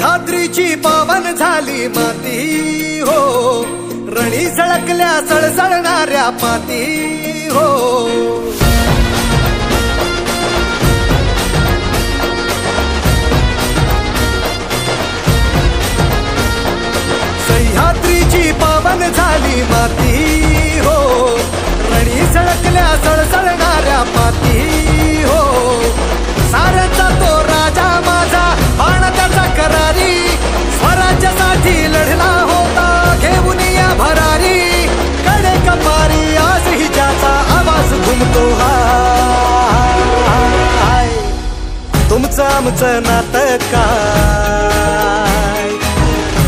सह्याद्रीची पावन झाली माती हो, रणी झळकल्या सळसळणाऱ्या पाती हो। सह्याद्रीची पावन झाली माती हो, रणी झळकल्या सळसळणाऱ्या पाती हो। साऱ्याचा तो राजा माझा बाण त्याचा करारी, स्वराज्यासाठी लढला होता घेऊन या भरारी। कडे कपारी आज ही ज्याचा आवाज घुमतो हाय, तुमचं आमचं नातं काय,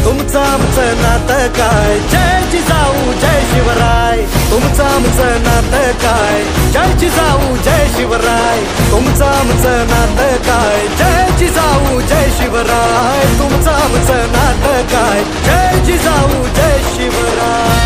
तुमचं आमचं नातं काय, जय जिजाऊ जय शिवराय। तुमचं आमचं नातं काय, जय जिजाऊ जय शिवराय। तुमचं आमचं नातं काय, जय जिजाऊ जय शिवराय। तुमचं आमचं नातं काय, जय जिजाऊ जय शिवराय।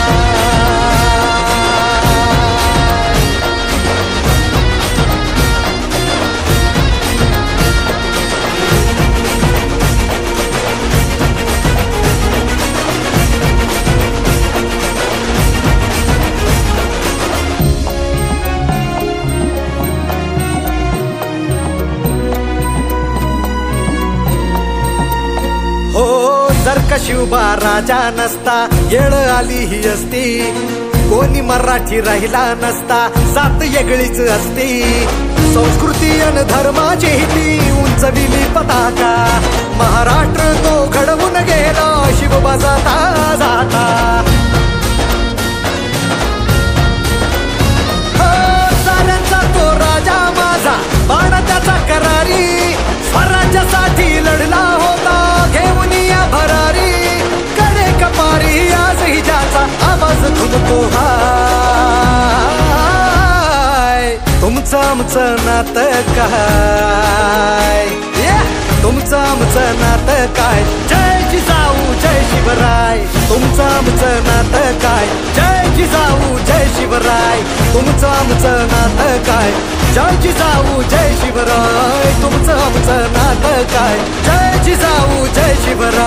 जर का शिवबा राजा नसता, येळ आली ही असती, कोणी मराठी राहिला नसता, जात वेगळीच असती। संस्कृती अन धर्माची ती उंचविली पताका, महाराष्ट्र तो घडवून गेला शिवबा जाता जाता। साऱ्यांचा तो राजा माझा बाण त्याचा करारी, स्वराज्यासाठी लढला होता घेऊन या भरारी। कडे कपारी आज ही ज्याचा आवाज घुमतो हाय, तुमचं आमचं नातं काय, तुमचं आमचं नातं काय, जय जिजाऊ जय शिवराय। तुमचं आमचं नातं काय, जय जिजाऊ जय शिवराय। तुमचं आमचं नातं काय, जय जिजाऊ जय शिवराय। तुमचं आमचं नातं काय, जय जिजाऊ जय शिवराय।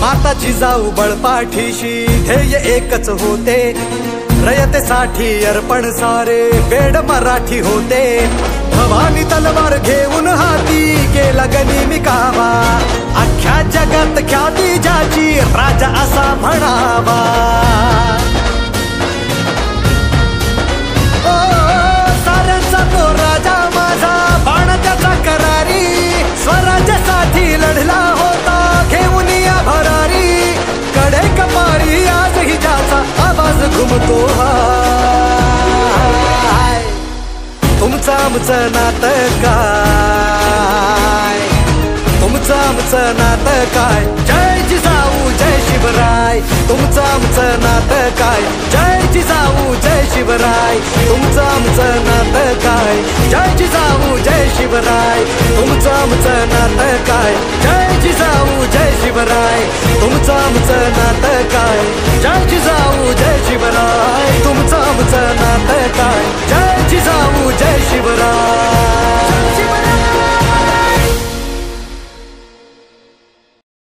माता जिजाऊ बळपाठीशी ध्येय एकच होते, रयतेसाठी अर्पण सारे बेड मराठी होते। भवानी तलवार घेऊन हाती केला गनिमी कावा, अख्ख्या जगात ख्याती ज्याची राजा असा म्हणावा। साऱ्यांचा तो राजा माझा बाण त्याचा करारी, स्वराज्यासाठी लढला होता घेऊन या भरारी। कडे कपारी आज ही ज्याचा आवाज घुमतो हाय, तुमचं आमचं नातं काय, तुमचं आमचं नातं काय, जय जिजाऊ जय शिवराय। तुमचं आमचं नातं काय, जय जिजाऊ जय शिवराय। तुमचं आमचं नातं काय, जय जिजाऊ जय शिवराय। तुमचं आमचं नातं काय, जय जिजाऊ जय शिवराय। तुमचं आमचं नातं काय, जय जिजाऊ जय शिवराय। तुमचं आमचं नातं काय, जय जिजाऊ जय शिवराय।